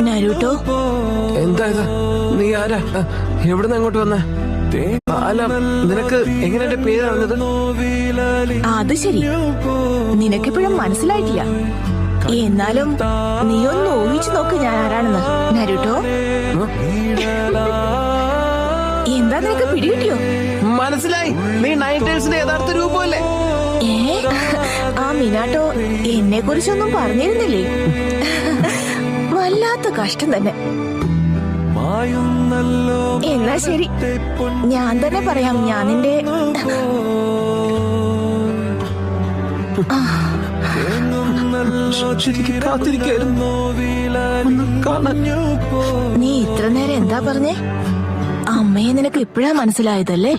നരുട്ടോ, എന്താ ഇത്? നീ ആരാ? എവിടുന്ന് അങ്ങോട്ട് വന്ന? അല്ല, നിനക്ക് എങ്ങനെ എന്റെ പേര് അറിഞ്ഞത്? അത് ശരി, നിനക്കിപ്പോഴും മനസ്സിലായിട്ടില്ല. എന്നാലും നീ ഒന്ന് ഊഹിച്ചു നോക്ക് ഞാൻ ആരാണെന്ന്. നരുട്ടോ, എന്താ നിനക്ക് പിടികിട്ടിയോ? മനസ്സിലായി, നീ നൈറ്റേഴ്സിന്റെ യഥാർത്ഥ രൂപമല്ലേ? ആ മിനാട്ടോ എന്നെ കുറിച്ചൊന്നും പറഞ്ഞിരുന്നില്ലേ? വല്ലാത്ത കഷ്ടം തന്നെ. എന്നാ ശരി, ഞാൻ തന്നെ പറയാം. ഞാൻ നിന്റെ നീ ഇത്ര നേരം എന്താ പറഞ്ഞേ? അമ്മയെ നിനക്ക് ഇപ്പഴാ മനസ്സിലായതല്ലേ?